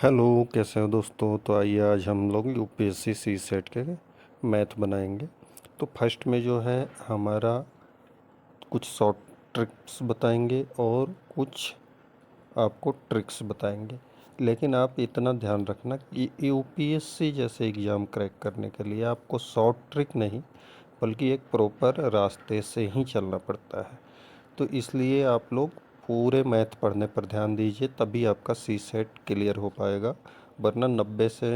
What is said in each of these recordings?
Hello, कैसे हो दोस्तों। तो आइए आज हम लोग यूपीएससी सी सेट के मैथ बनाएंगे। तो फर्स्ट में जो है हमारा कुछ शॉर्ट ट्रिक्स बताएंगे और कुछ आपको ट्रिक्स बताएंगे। लेकिन आप इतना ध्यान रखना कि यूपीएससी जैसे एग्ज़ाम क्रैक करने के लिए आपको शॉर्ट ट्रिक नहीं बल्कि एक प्रॉपर रास्ते से ही चलना पड़ता है। तो इसलिए आप लोग पूरे मैथ पढ़ने पर ध्यान दीजिए, तभी आपका सी सेट क्लियर हो पाएगा। वरना 90 से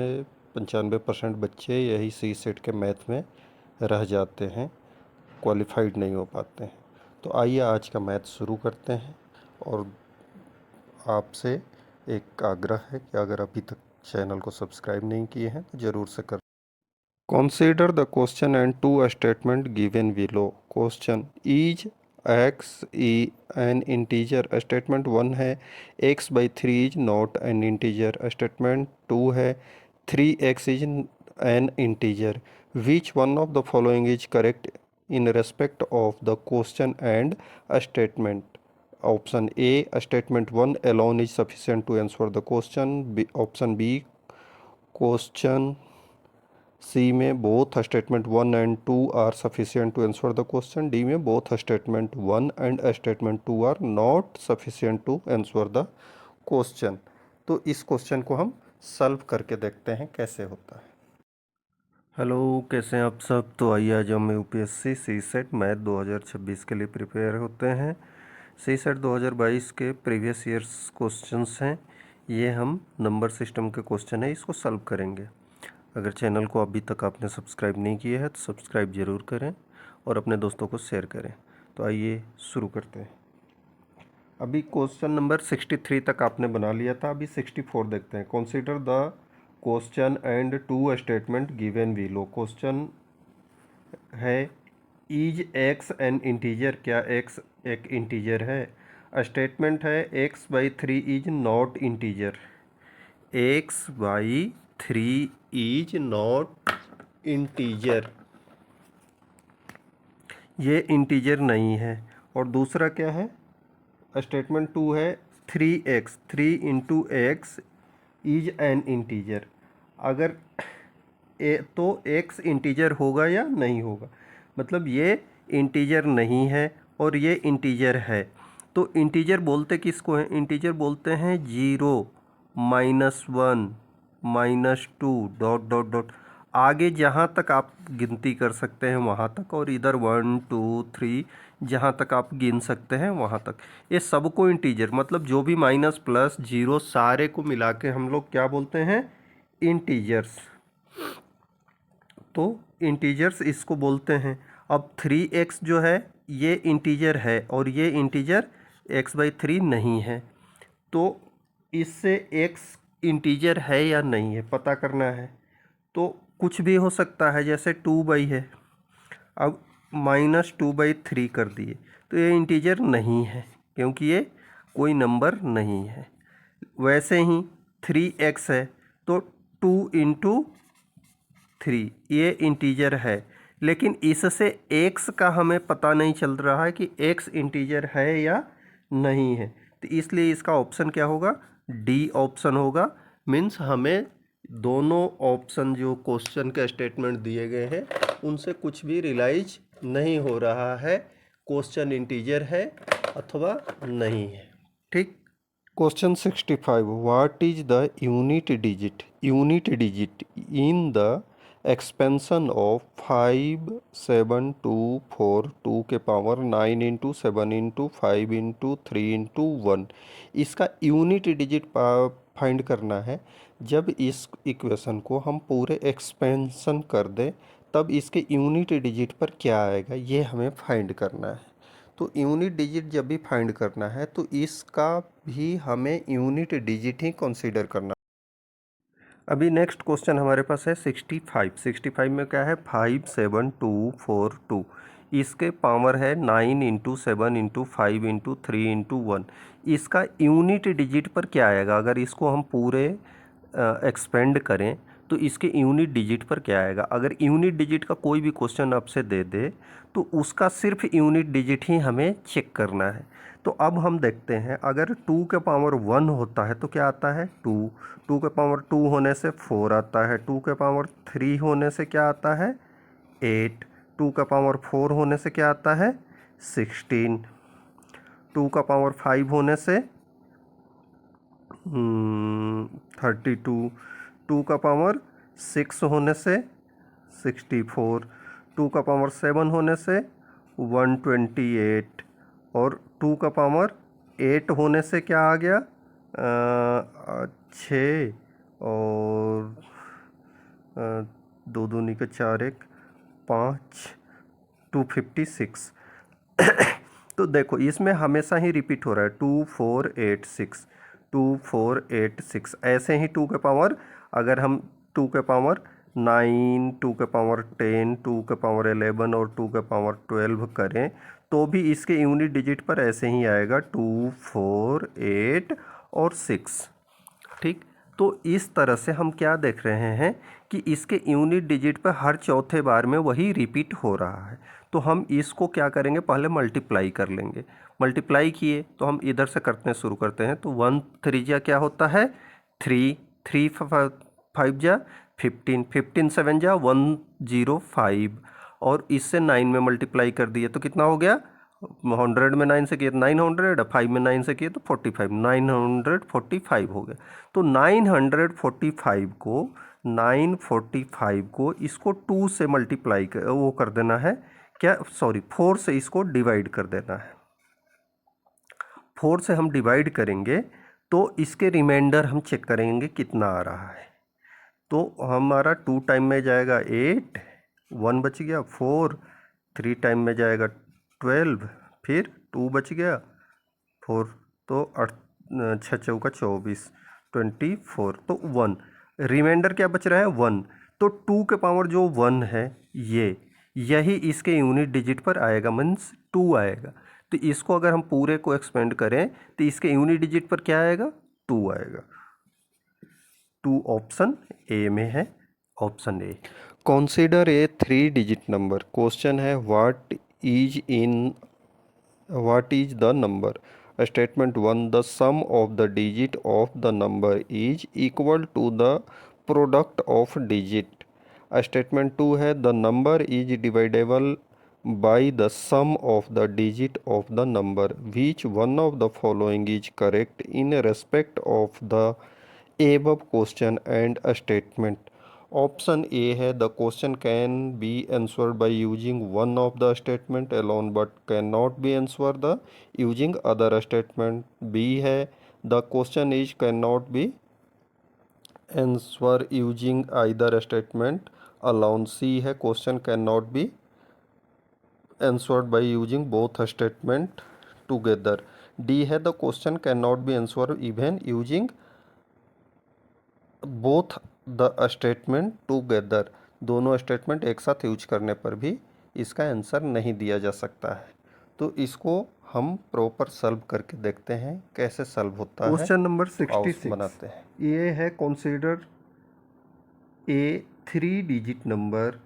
95% बच्चे यही सी सेट के मैथ में रह जाते हैं, क्वालिफाइड नहीं हो पाते हैं। तो आइए आज का मैथ शुरू करते हैं। और आपसे एक आग्रह है कि अगर अभी तक चैनल को सब्सक्राइब नहीं किए हैं तो ज़रूर से कर। Consider the question and two statement given below. Question is x an integer. Statement 1 है x by 3 is not an integer. Statement 2 है 3x is an integer. Which one of the following is correct in respect of the question and a statement? Option A, statement 1 alone is sufficient to answer the question. Option B, question C में both statement 1 and 2 are sufficient to answer the question. D में both statement 1 and statement 2 are not sufficient to answer the question. तो इस question को हम solve करके देखते हैं कैसे होता है। हेलो, कैसे हैं आप सब। तो आइए आज हम यूपीएससी सी सेट मैथ 2026 के लिए प्रिपेयर होते हैं। सी सेट 2022 के प्रीवियस ईयर्स क्वेश्चंस हैं। ये हम नंबर सिस्टम के क्वेश्चन है, इसको सॉल्व करेंगे। अगर चैनल को अभी तक आपने सब्सक्राइब नहीं किया है तो सब्सक्राइब ज़रूर करें और अपने दोस्तों को शेयर करें। तो आइए शुरू करते हैं। अभी क्वेश्चन नंबर 63 तक आपने बना लिया था, अभी 64 देखते हैं। Consider the question and two statement given below. Question है इज एक्स एन इंटीजर, क्या एक्स एक इंटीजर है। स्टेटमेंट है x by 3 is not integer, x by 3 is not integer, ये इंटीजर नहीं है। और दूसरा क्या है, स्टेटमेंट 2 है 3x 3 into x is an integer. अगर तो x इंटीजर होगा या नहीं होगा, मतलब ये इंटीजर नहीं है और ये इंटीजर है। तो इंटीजर बोलते किसको हैं, इंटीजर बोलते हैं 0, -1, -2 डॉट डॉट डॉट, आगे जहाँ तक आप गिनती कर सकते हैं वहाँ तक, और इधर 1 2 3 जहाँ तक आप गिन सकते हैं वहाँ तक, ये सबको इंटीजर, मतलब जो भी माइनस प्लस जीरो सारे को मिला के हम लोग क्या बोलते हैं, इंटीजर्स। तो इंटीजर्स इसको बोलते हैं। अब 3x जो है ये इंटीजर है और ये इंटीजर x/3 नहीं है। तो इससे x इंटीजर है या नहीं है पता करना है। तो कुछ भी हो सकता है, जैसे 2 है, अब -2/3 कर दिए तो ये इंटीजर नहीं है क्योंकि ये कोई नंबर नहीं है। वैसे ही 3x है तो 2 इंटू 3 ये इंटीजर है, लेकिन इससे x का हमें पता नहीं चल रहा है कि x इंटीजर है या नहीं है। तो इसलिए इसका ऑप्शन क्या होगा, डी ऑप्शन होगा। मीन्स हमें दोनों ऑप्शन जो क्वेश्चन के स्टेटमेंट दिए गए हैं उनसे कुछ भी रियलाइज नहीं हो रहा है क्वेश्चन इंटीजर है अथवा नहीं है। ठीक। Question 65, what is the unit digit in the expansion of 5 7 2 4 2 के power 9 into 7 into 5 into 3 into 1। इसका यूनिट डिजिट फाइंड करना है। जब इस इक्वेशन को हम पूरे एक्सपेंशन कर दें तब इसके यूनिट डिजिट पर क्या आएगा ये हमें फाइंड करना है। तो यूनिट डिजिट जब भी फाइंड करना है तो इसका भी हमें यूनिट डिजिट ही कंसीडर करना। अभी नेक्स्ट क्वेश्चन हमारे पास है 65 में क्या है, 5 7 2 4 2, इसके पावर है 9 इंटू 7 इंटू 5 इंटू 3 इंटू 1। इसका यूनिट डिजिट पर क्या आएगा, अगर इसको हम पूरे एक्सपेंड करें तो इसके यूनिट डिजिट पर क्या आएगा। अगर यूनिट डिजिट का कोई भी क्वेश्चन आपसे दे दे तो उसका सिर्फ यूनिट डिजिट ही हमें चेक करना है। तो अब हम देखते हैं, अगर 2 के पावर 1 होता है तो क्या आता है 2, 2 के पावर 2 होने से 4 आता है, 2 के पावर 3 होने से क्या आता है 8, 2 का पावर 4 होने से क्या आता है 16, 2 का पावर 5 होने से 32, 2 का पावर 6 होने से 64, 2 का पावर 7 होने से 128 और 2 का पावर 8 होने से क्या आ गया 6 और 2 दूनी के 4 1 5 256। तो देखो इसमें हमेशा ही रिपीट हो रहा है 2486 2486, ऐसे ही 2 के पावर, अगर हम 2 के पावर 9, 2 के पावर 10, 2 के पावर 11 और 2 के पावर 12 करें तो भी इसके यूनिट डिजिट पर ऐसे ही आएगा 2 4 8 और 6। ठीक, तो इस तरह से हम क्या देख रहे हैं कि इसके यूनिट डिजिट पर हर चौथे बार में वही रिपीट हो रहा है। तो हम इसको क्या करेंगे, पहले मल्टीप्लाई कर लेंगे। मल्टीप्लाई किए तो हम इधर से करते शुरू करते हैं। तो 1 3 जा क्या होता है 3, 3 5 जा 15, 15 7 जा 105 और इससे 9 में मल्टीप्लाई कर दिए तो कितना हो गया 100 में 9 से किए तो 900, 5 में 9 से किए तो 45, 945 हो गया। तो 945 को इसको 2 से मल्टीप्लाई कर वो कर देना है, क्या 4 से इसको डिवाइड कर देना है। 4 से हम डिवाइड करेंगे तो इसके रिमाइंडर हम चेक करेंगे कितना आ रहा है। तो हमारा 2 टाइम में जाएगा 8, 1 बच गया 4, 3 टाइम में जाएगा 12, फिर 2 बच गया 4, तो 6 चौका 24, 24, तो 1, रिमाइंडर क्या बच रहा है 1। तो 2 के पावर जो 1 है यही इसके यूनिट डिजिट पर आएगा, मीन्स 2 आएगा। तो इसको अगर हम पूरे को एक्सपेंड करें तो इसके यूनिट डिजिट पर क्या आएगा 2 आएगा। 2 ऑप्शन ए में है, option A. Consider a 3 digit number. Question है what is the number. Statement 1, the sum of the digit of the number is equal to the product of digit. Statement 2 है the number is dividable by the sum of the digit of the number. Which one of the following is correct in respect of the above question and a statement? Option A है the question can be answered by using one of the statement alone but cannot be answered the using other statement. B है the question is cannot be answered using either statement alone. C है question cannot be answered by using both statement together. D है the question cannot be answered even using both the statement together. दोनों statement एक साथ use करने पर भी इसका answer नहीं दिया जा सकता है। तो इसको हम प्रॉपर सॉल्व करके देखते हैं कैसे सॉल्व होता है। क्वेश्चन नंबर 66 बनाते हैं। ये है कंसीडर ए 3 डिजिट नंबर।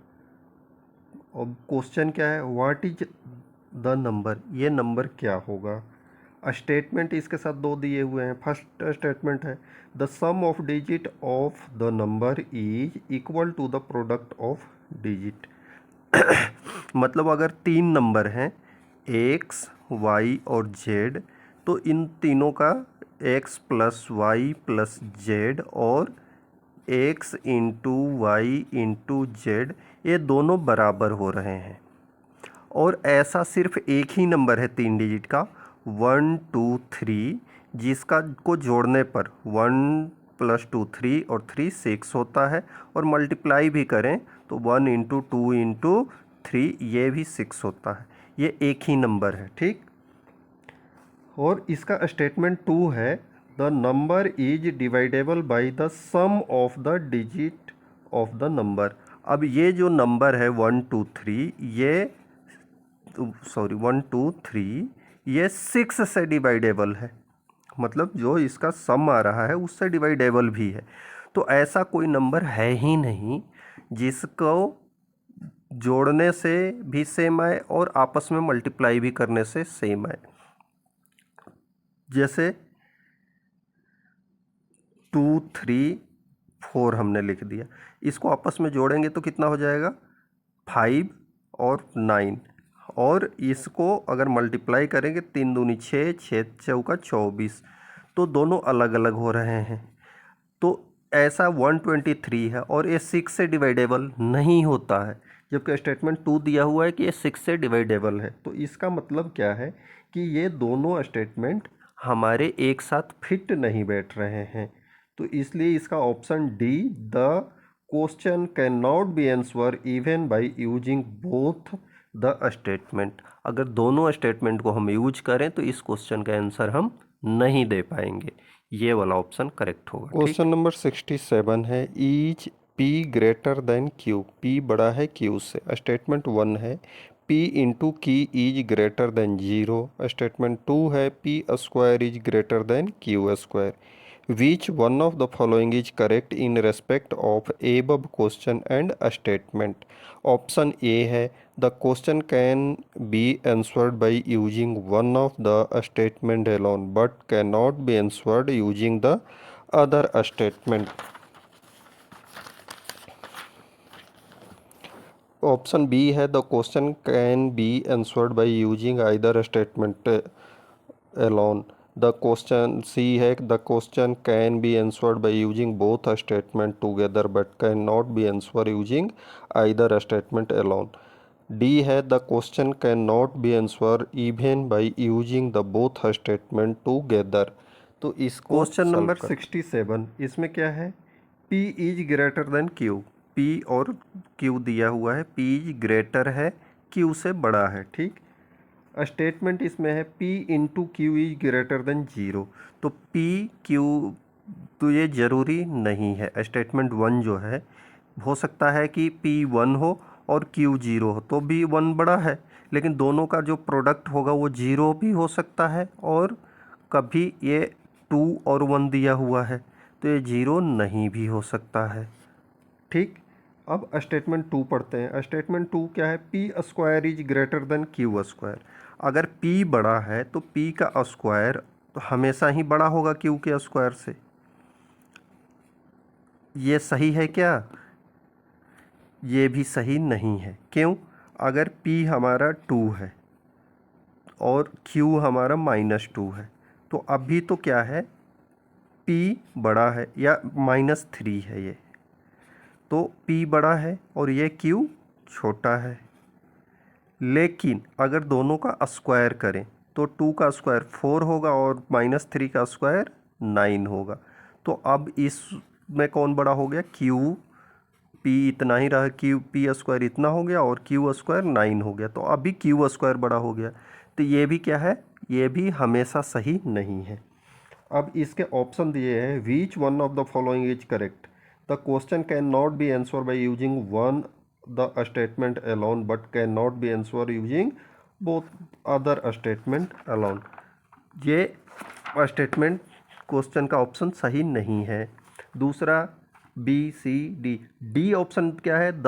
अब क्वेश्चन क्या है व्हाट इज द नंबर, ये नंबर क्या होगा। स्टेटमेंट इसके साथ 2 दिए हुए हैं। फर्स्ट स्टेटमेंट है the sum of digit of the number is equal to the product of digit. मतलब अगर 3 नंबर हैं x, y और z, तो इन तीनों का x plus y plus z और x into y into z ये दोनों बराबर हो रहे हैं। और ऐसा सिर्फ एक ही नंबर है 3 डिजिट का 1 2 3, जिसका को जोड़ने पर 1 प्लस 2 3 और 3 6 होता है, और मल्टीप्लाई भी करें तो 1 इंटू 2 इंटू 3 ये भी 6 होता है। ये एक ही नंबर है, ठीक। और इसका स्टेटमेंट 2 है the number is dividable by the sum of the digit of the number. अब ये जो नंबर है 1 2 3 ये 1 2 3 ये 6 से डिवाइडेबल है, मतलब जो इसका सम आ रहा है उससे डिवाइडेबल भी है। तो ऐसा कोई नंबर है ही नहीं जिसको जोड़ने से भी सेम आए और आपस में मल्टीप्लाई भी करने से सेम आए। जैसे 2 3 4 हमने लिख दिया, इसको आपस में जोड़ेंगे तो कितना हो जाएगा 5 और 9, और इसको अगर मल्टीप्लाई करेंगे 3 दूनी 6, 6 चौका 24, तो दोनों अलग अलग हो रहे हैं। तो ऐसा 123 है और ये 6 से डिवाइडेबल नहीं होता है, जबकि स्टेटमेंट 2 दिया हुआ है कि ये 6 से डिवाइडेबल है। तो इसका मतलब क्या है कि ये दोनों स्टेटमेंट हमारे एक साथ फिट नहीं बैठ रहे हैं। तो इसलिए इसका option D, the question can not be answer even by using both the statement. अगर दोनों स्टेटमेंट को हम यूज करें तो इस क्वेश्चन का आंसर हम नहीं दे पाएंगे। ये वाला ऑप्शन करेक्ट होगा। क्वेश्चन नंबर 67 है, is P greater than Q, P बड़ा है Q से। स्टेटमेंट 1 है P into Q is greater than 0। Statement 2 है P square is greater than Q square. Which one of the following is correct in respect of above question and statement. Option A है the question can be answered by using one of the statement alone but can not be answered using the other statement. Option B है the question can be answered by using either statement alone. The question C है the question can be answered by using both statement together but can not be answer using either statement alone. D है the question can not be answer even by using the both statement together. तो इसको question number 67, इसमें क्या है P is greater than Q, P और Q दिया हुआ है, P इज ग्रेटर है Q से बड़ा है, ठीक। स्टेटमेंट इसमें है P into Q is greater than 0, तो P Q तो ये ज़रूरी नहीं है। स्टेटमेंट 1 जो है हो सकता है कि P 1 हो और Q 0 हो तो भी 1 बड़ा है, लेकिन दोनों का जो प्रोडक्ट होगा वो 0 भी हो सकता है, और कभी ये 2 और 1 दिया हुआ है तो ये 0 नहीं भी हो सकता है, ठीक। अब स्टेटमेंट 2 पढ़ते हैं। स्टेटमेंट 2 क्या है, P square is greater than Q square. अगर P बड़ा है तो P का स्क्वायर तो हमेशा ही बड़ा होगा Q के स्क्वायर से। ये सही है क्या? ये भी सही नहीं है। क्यों? अगर P हमारा 2 है और Q हमारा -2 है, तो अभी तो क्या है, P बड़ा है या -3 है ये, तो P बड़ा है और ये Q छोटा है। लेकिन अगर दोनों का स्क्वायर करें तो 2 का स्क्वायर 4 होगा और -3 का स्क्वायर 9 होगा। तो अब इसमें कौन बड़ा हो गया, Q। P इतना ही रहा, P स्क्वायर इतना हो गया और Q स्क्वायर 9 हो गया, तो अभी Q स्क्वायर बड़ा हो गया। तो ये भी क्या है, ये भी हमेशा सही नहीं है। अब इसके ऑप्शन दिए हैं, which one of the following is correct. The question can not be answer by using one the statement alone but can not be answer using both other statement alone. ये स्टेटमेंट क्वेश्चन का option सही नहीं है। दूसरा B C D, D option क्या है, the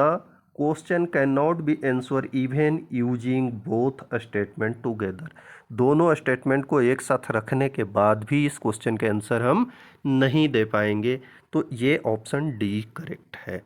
question can not be answer even using both statement together. दोनों statement को एक साथ रखने के बाद भी इस क्वेश्चन के आंसर हम नहीं दे पाएंगे, तो ये ऑप्शन डी करेक्ट है।